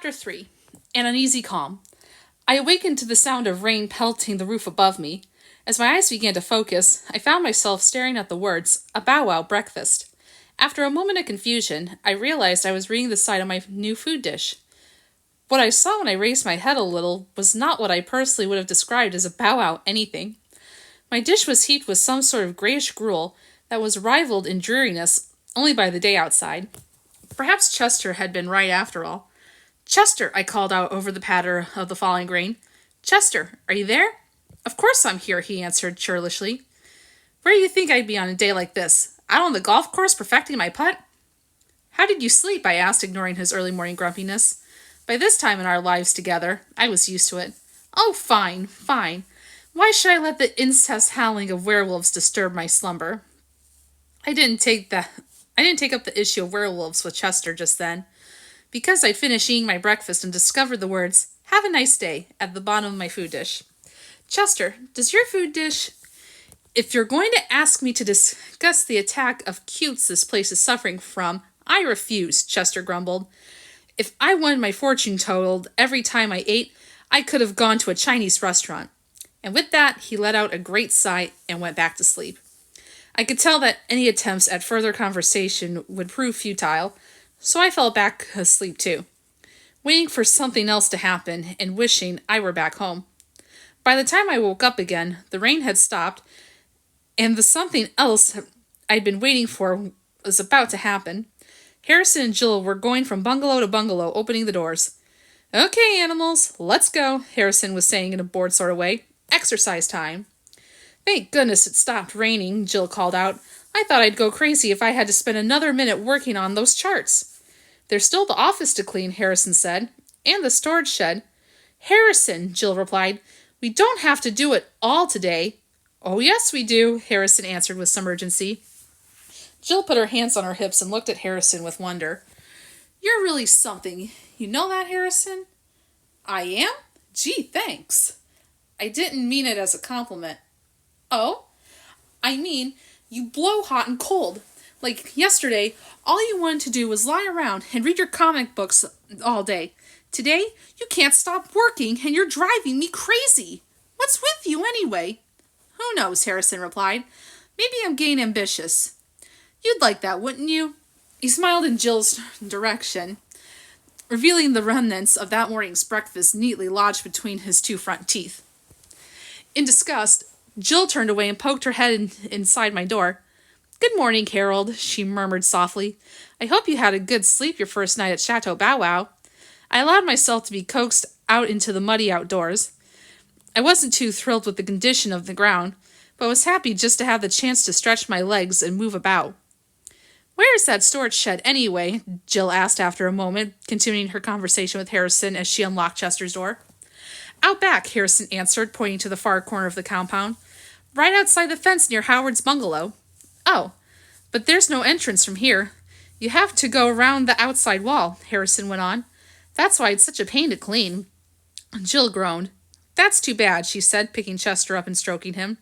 Chapter 3. An Uneasy Calm. I awakened to the sound of rain pelting the roof above me. As my eyes began to focus, I found myself staring at the words, "A Bow-Wow breakfast." After a moment of confusion, I realized I was reading the side of my new food dish. What I saw when I raised my head a little was not what I personally would have described as a Bow-Wow anything. My dish was heaped with some sort of grayish gruel that was rivaled in dreariness only by the day outside. Perhaps Chester had been right after all. "Chester," I called out over the patter of the falling rain. "Chester, are you there?" "Of course I'm here," he answered churlishly. "Where do you think I'd be on a day like this? Out on the golf course perfecting my putt?" "How did you sleep?" I asked, ignoring his early morning grumpiness. By this time in our lives together, I was used to it. "Oh, fine, fine. Why should I let the incest howling of werewolves disturb my slumber?" I didn't take up the issue of werewolves with Chester just then, because I'd finished eating my breakfast and discovered the words, "Have a nice day," at the bottom of my food dish. "Chester, does your food dish..." "If you're going to ask me to discuss the attack of cutes this place is suffering from, I refuse," Chester grumbled. "If I wanted my fortune totaled every time I ate, I could have gone to a Chinese restaurant." And with that, he let out a great sigh and went back to sleep. I could tell that any attempts at further conversation would prove futile, so I fell back asleep too, waiting for something else to happen and wishing I were back home. By the time I woke up again, the rain had stopped, and the something else I'd been waiting for was about to happen. Harrison and Jill were going from bungalow to bungalow, opening the doors. "Okay, animals, let's go," Harrison was saying in a bored sort of way. "Exercise time." "Thank goodness it stopped raining," Jill called out. "I thought I'd go crazy if I had to spend another minute working on those charts." "There's still the office to clean," Harrison said, "and the storage shed." "Harrison," Jill replied, "we don't have to do it all today." "Oh, yes, we do," Harrison answered with some urgency. Jill put her hands on her hips and looked at Harrison with wonder. "You're really something. You know that, Harrison?" "I am? Gee, thanks." "I didn't mean it as a compliment." "Oh?" "I mean, you blow hot and cold. Like yesterday, all you wanted to do was lie around and read your comic books all day. Today, you can't stop working and you're driving me crazy. What's with you anyway?" "Who knows," Harrison replied. "Maybe I'm getting ambitious." "You'd like that, wouldn't you?" He smiled in Jill's direction, revealing the remnants of that morning's breakfast neatly lodged between his two front teeth. In disgust, Jill turned away and poked her head inside my door. "Good morning, Harold," she murmured softly. "I hope you had a good sleep your first night at Chateau Bow-Wow." I allowed myself to be coaxed out into the muddy outdoors. I wasn't too thrilled with the condition of the ground, but was happy just to have the chance to stretch my legs and move about. "Where is that storage shed, anyway?" Jill asked after a moment, continuing her conversation with Harrison as she unlocked Chester's door. "Out back," Harrison answered, pointing to the far corner of the compound. "Right outside the fence near Howard's bungalow." "Oh, but there's no entrance from here. You have to go around the outside wall," Harrison went on. "That's why it's such a pain to clean." Jill groaned. "That's too bad," she said, picking Chester up and stroking him.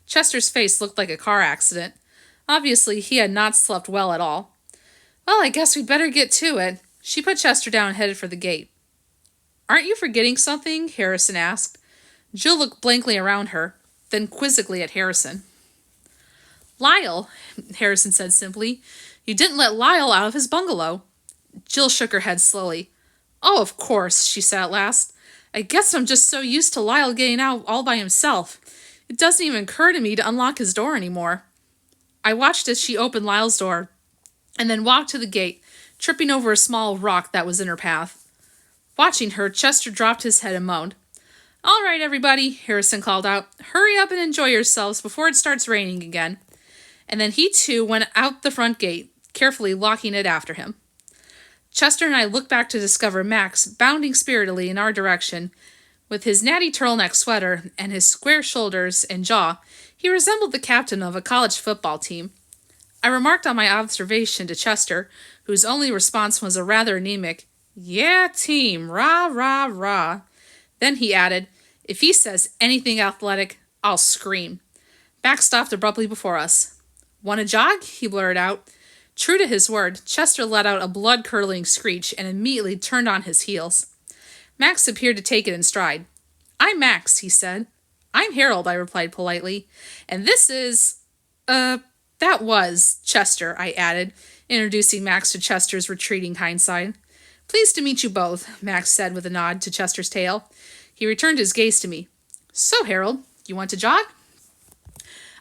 Chester's face looked like a car accident. Obviously, he had not slept well at all. "Well, I guess we'd better get to it." She put Chester down and headed for the gate. "Aren't you forgetting something?" Harrison asked. Jill looked blankly around her, then quizzically at Harrison. "Lyle," Harrison said simply. "You didn't let Lyle out of his bungalow." Jill shook her head slowly. "Oh, of course," she said at last. "I guess I'm just so used to Lyle getting out all by himself. It doesn't even occur to me to unlock his door anymore." I watched as she opened Lyle's door, and then walked to the gate, tripping over a small rock that was in her path. Watching her, Chester dropped his head and moaned. "All right, everybody," Harrison called out. "Hurry up and enjoy yourselves before it starts raining again." And then he too went out the front gate, carefully locking it after him. Chester and I looked back to discover Max bounding spiritedly in our direction. With his natty turtleneck sweater and his square shoulders and jaw, he resembled the captain of a college football team. I remarked on my observation to Chester, whose only response was a rather anemic, "Yeah, team, rah, rah, rah." Then he added, "If he says anything athletic, I'll scream." Max stopped abruptly before us. "Want to jog?" he blurted out. True to his word, Chester let out a blood-curdling screech and immediately turned on his heels. Max appeared to take it in stride. "I'm Max," he said. "I'm Harold," I replied politely. "And this is... that was Chester," I added, introducing Max to Chester's retreating hindside. "Pleased to meet you both," Max said with a nod to Chester's tail. He returned his gaze to me. "So, Harold, you want to jog?"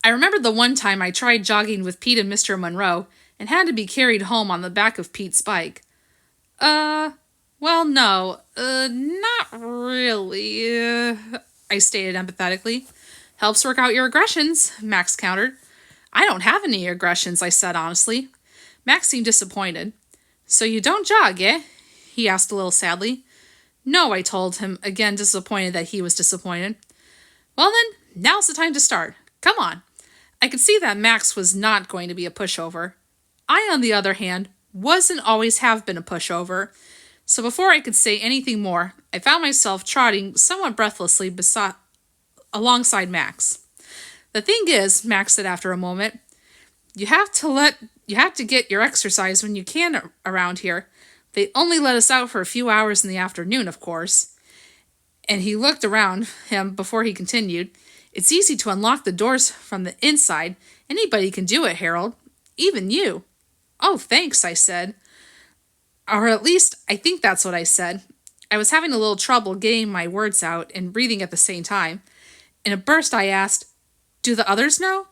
I remembered the one time I tried jogging with Pete and Mr. Monroe and had to be carried home on the back of Pete's bike. Well, no, not really, I stated empathetically. "Helps work out your aggressions," Max countered. "I don't have any aggressions," I said honestly. Max seemed disappointed. "So you don't jog, eh?" he asked a little sadly. "No," I told him, again disappointed that he was disappointed. "Well then, now's the time to start. Come on." I could see that Max was not going to be a pushover. I, on the other hand, was and always have been a pushover. So before I could say anything more, I found myself trotting somewhat breathlessly alongside Max. "The thing is," Max said after a moment, you have to get your exercise when you can around here. They only let us out for a few hours in the afternoon, of course." And he looked around him before he continued. "It's easy to unlock the doors from the inside. Anybody can do it, Harold. Even you." "Oh, thanks," I said. Or at least, I think that's what I said. I was having a little trouble getting my words out and breathing at the same time. In a burst, I asked, "Do the others know?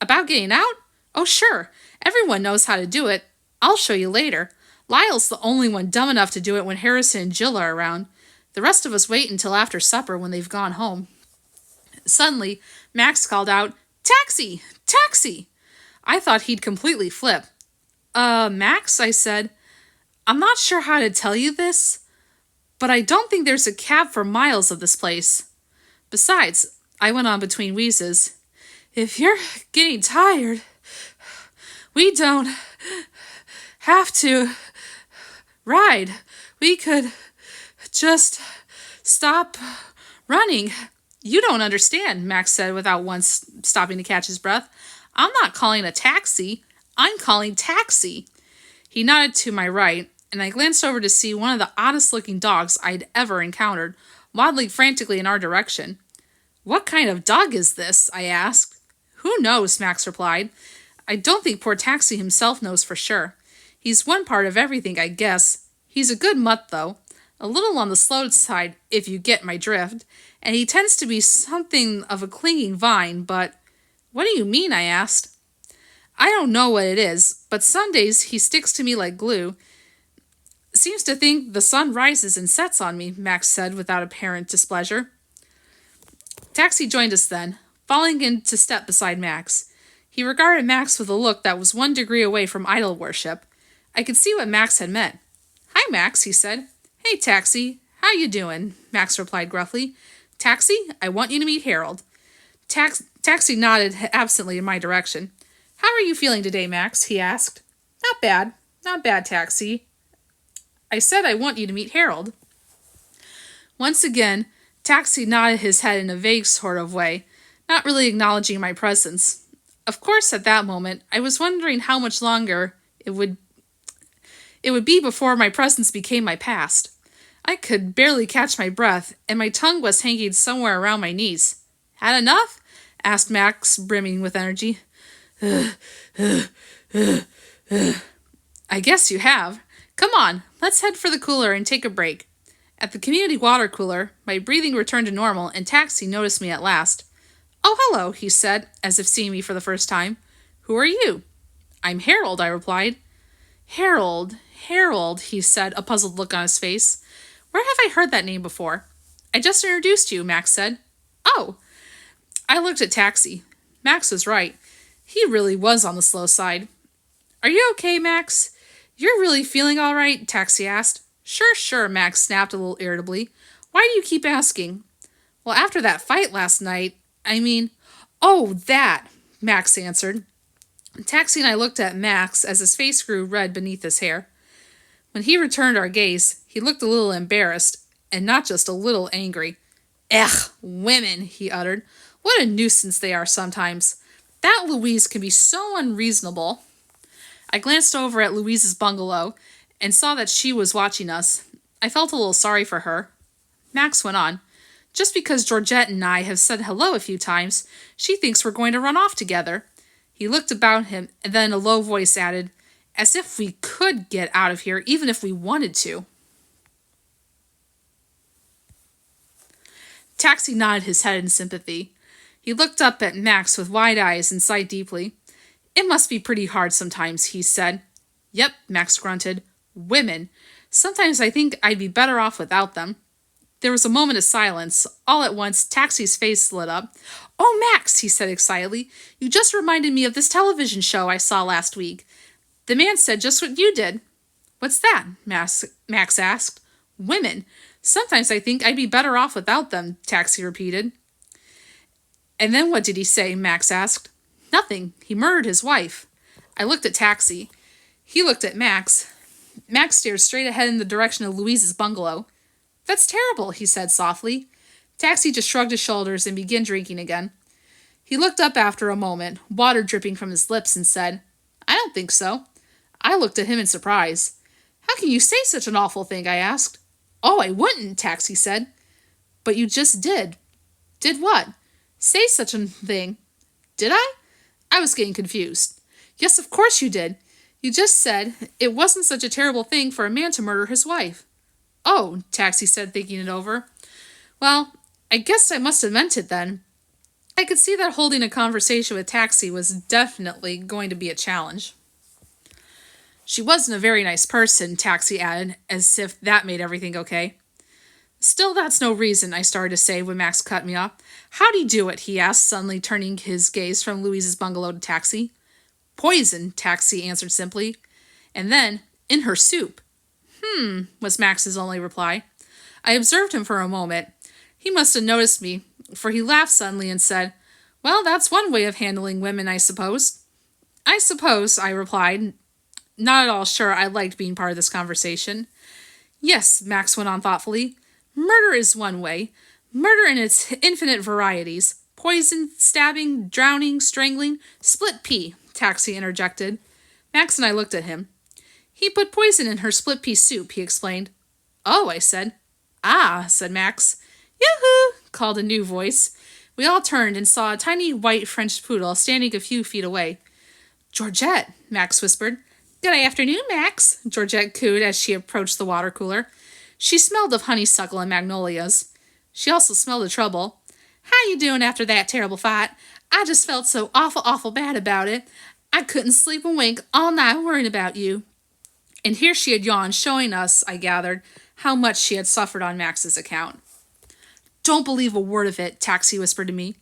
About getting out?" "Oh, sure. Everyone knows how to do it. I'll show you later. Lyle's the only one dumb enough to do it when Harrison and Jill are around. The rest of us wait until after supper when they've gone home." Suddenly, Max called out, "Taxi! Taxi!" I thought he'd completely flip. Max," I said, "I'm not sure how to tell you this, but I don't think there's a cab for miles of this place. Besides," I went on between wheezes, "if you're getting tired, we don't have to ride. We could just stop running." "You don't understand," Max said without once stopping to catch his breath. "I'm not calling a taxi. I'm calling taxi." He nodded to my right, and I glanced over to see one of the oddest-looking dogs I'd ever encountered, waddling frantically in our direction. "What kind of dog is this?" I asked. "Who knows?" Max replied. "I don't think poor Taxi himself knows for sure. He's one part of everything, I guess. He's a good mutt, though. A little on the slow side, if you get my drift, and he tends to be something of a clinging vine, but—" "What do you mean?" I asked. "I don't know what it is, but some days he sticks to me like glue. Seems to think the sun rises and sets on me," Max said without apparent displeasure. Taxi joined us then, falling into step beside Max. He regarded Max with a look that was 1 degree away from idol worship. I could see what Max had meant. "Hi, Max," he said. "Hey, Taxi. How you doing?" Max replied gruffly. "Taxi, I want you to meet Harold." Taxi nodded absently in my direction. "How are you feeling today, Max?" he asked. "Not bad. Not bad, Taxi. I said I want you to meet Harold." Once again, Taxi nodded his head in a vague sort of way, not really acknowledging my presence. Of course, at that moment, I was wondering how much longer it would be before my presence became my past. I could barely catch my breath, and my tongue was hanging somewhere around my knees. "Had enough?" asked Max, brimming with energy. "I guess you have. Come on, let's head for the cooler and take a break." At the community water cooler, my breathing returned to normal, and Taxi noticed me at last. "Oh, hello," he said, as if seeing me for the first time. "Who are you?" "I'm Harold," I replied. Harold, he said, a puzzled look on his face. "Where have I heard that name before?" "I just introduced you," Max said. "Oh." I looked at Taxi. Max was right. He really was on the slow side. "Are you okay, Max? You're really feeling all right?" Taxi asked. Sure, Max snapped a little irritably. "Why do you keep asking?" "Well, after that fight last night, "Oh, that," Max answered. Taxi and I looked at Max as his face grew red beneath his hair. When he returned our gaze, he looked a little embarrassed, and not just a little angry. "Ugh, women," he uttered. "What a nuisance they are sometimes. That Louise can be so unreasonable." I glanced over at Louise's bungalow and saw that she was watching us. I felt a little sorry for her. Max went on. Just because Georgette and I have said hello a few times, she thinks we're going to run off together. He looked about him and then a low voice added, as if we could get out of here even if we wanted to. Taxi nodded his head in sympathy. He looked up at Max with wide eyes and sighed deeply. It must be pretty hard sometimes, he said. Yep, Max grunted. Women. Sometimes I think I'd be better off without them. There was a moment of silence. All at once, Taxi's face lit up. Oh, Max, he said excitedly. You just reminded me of this television show I saw last week. The man said just what you did. What's that? Max asked. Women. Sometimes I think I'd be better off without them, Taxi repeated. And then what did he say? Max asked. Nothing. He murdered his wife. I looked at Taxi. He looked at Max. Max stared straight ahead in the direction of Louise's bungalow. That's terrible, he said softly. Taxi just shrugged his shoulders and began drinking again. He looked up after a moment, water dripping from his lips, and said, I don't think so. I looked at him in surprise. How can you say such an awful thing? I asked. Oh, I wouldn't, Taxi said. But you just did. Did what? Say such a thing. Did I? I was getting confused. Yes, of course you did. You just said it wasn't such a terrible thing for a man to murder his wife. Oh, Taxi said, thinking it over. Well, I guess I must have meant it then. I could see that holding a conversation with Taxi was definitely going to be a challenge. She wasn't a very nice person, Taxi added, as if that made everything okay. Still, that's no reason, I started to say when Max cut me off. How'd he do it? He asked, suddenly turning his gaze from Louise's bungalow to Taxi. Poison, Taxi answered simply. And then, in her soup. Was Max's only reply. I observed him for a moment. He must have noticed me, for he laughed suddenly and said, Well, that's one way of handling women, I suppose. I suppose, I replied, not at all sure I liked being part of this conversation. Yes, Max went on thoughtfully. Murder is one way. Murder in its infinite varieties. Poison, stabbing, drowning, strangling, split pea, Taxi interjected. Max and I looked at him. He put poison in her split pea soup, he explained. Oh, I said. Ah, said Max. Yoo-hoo, called a new voice. We all turned and saw a tiny white French poodle standing a few feet away. Georgette, Max whispered. Good afternoon, Max, Georgette cooed as she approached the water cooler. She smelled of honeysuckle and magnolias. She also smelled of trouble. How you doing after that terrible fight? I just felt so awful bad about it. I couldn't sleep a wink all night worrying about you. And here she had yawned, showing us, I gathered, how much she had suffered on Max's account. Don't believe a word of it, Taxi whispered to me.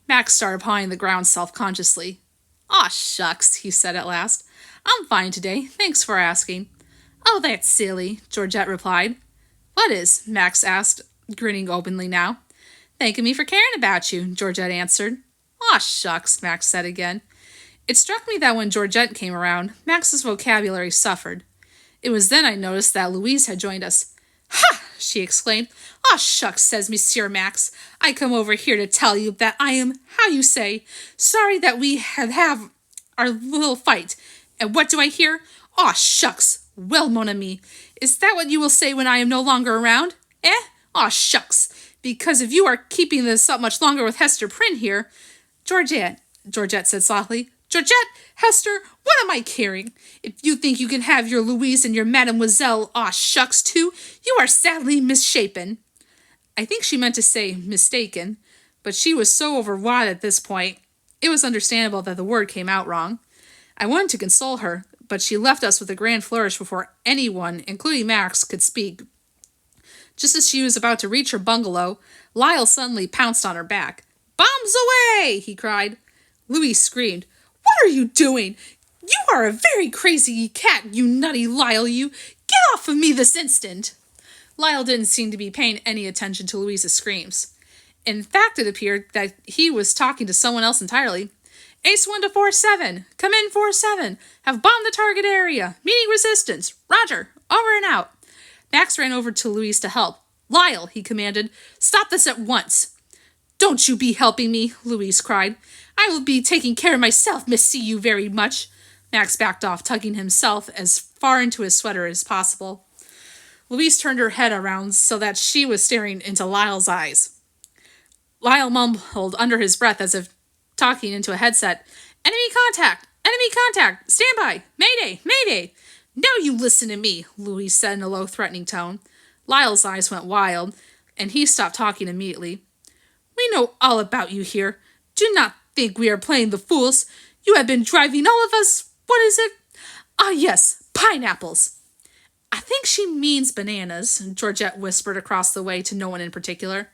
Max started pawing the ground self-consciously. Aw, shucks, he said at last. I'm fine today, thanks for asking. Oh, that's silly, Georgette replied. What is? Max asked, grinning openly now. Thanking me for caring about you, Georgette answered. Aw, shucks, Max said again. It struck me that when Georgette came around, Max's vocabulary suffered. It was then I noticed that Louise had joined us. Ha! She exclaimed. Aw, shucks, says Monsieur Max. I come over here to tell you that I am, how you say, sorry that we have our little fight. And what do I hear? Aw, shucks. Well, mon ami, is that what you will say when I am no longer around? Eh? Aw, shucks. Because if you are keeping this up much longer with Hester Prynne here... Georgette said softly. Georgette, Hester, what am I caring? If you think you can have your Louise and your Mademoiselle, aw shucks too, you are sadly misshapen. I think she meant to say mistaken, but she was so overwrought at this point, it was understandable that the word came out wrong. I wanted to console her, but she left us with a grand flourish before anyone, including Max, could speak. Just as she was about to reach her bungalow, Lyle suddenly pounced on her back. Bombs away! He cried. Louise screamed. What are you doing? You are a very crazy cat, you nutty Lyle, you. Get off of me this instant. Lyle didn't seem to be paying any attention to Louise's screams. In fact, it appeared that he was talking to someone else entirely. Ace 1 to 4-7. Come in 4-7. Have bombed the target area. Meeting resistance. Roger. Over and out. Max ran over to Louise to help. Lyle, he commanded. Stop this at once. Don't you be helping me, Louise cried. I will be taking care of myself, miss see you very much. Max backed off, tugging himself as far into his sweater as possible. Louise turned her head around so that she was staring into Lyle's eyes. Lyle mumbled under his breath as if talking into a headset. Enemy contact! Enemy contact! Stand by! Mayday! Mayday! Now you listen to me, Louise said in a low, threatening tone. Lyle's eyes went wild, and he stopped talking immediately. We know all about you here. Do not think we are playing the fools. You have been driving all of us. What is it? Ah, yes, pineapples. I think she means bananas, Georgette whispered across the way to no one in particular.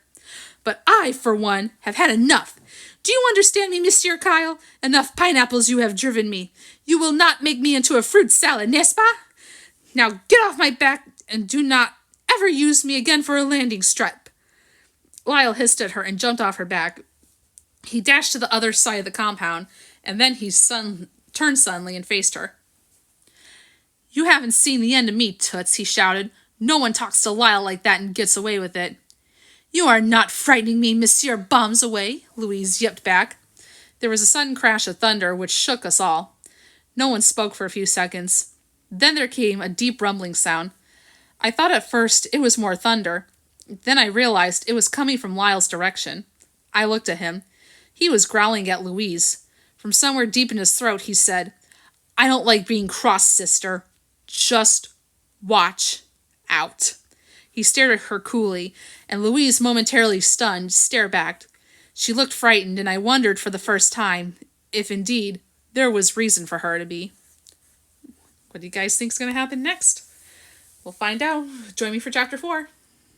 But I, for one, have had enough. Do you understand me, Monsieur Kyle? Enough pineapples you have driven me. You will not make me into a fruit salad, n'est-ce pas? Now get off my back and do not ever use me again for a landing strip. Lyle hissed at her and jumped off her back. He dashed to the other side of the compound, and then he turned suddenly and faced her. You haven't seen the end of me, Toots, he shouted. No one talks to Lyle like that and gets away with it. You are not frightening me, Monsieur Bombs Away, Louise yipped back. There was a sudden crash of thunder which shook us all. No one spoke for a few seconds. Then there came a deep rumbling sound. I thought at first it was more thunder. Then I realized it was coming from Lyle's direction. I looked at him. He was growling at Louise. From somewhere deep in his throat he said, I don't like being crossed, sister. Just watch out. He stared at her coolly, and Louise, momentarily stunned, stared back. She looked frightened, and I wondered for the first time if, indeed, there was reason for her to be. What do you guys think is going to happen next? We'll find out. Join me for Chapter 4.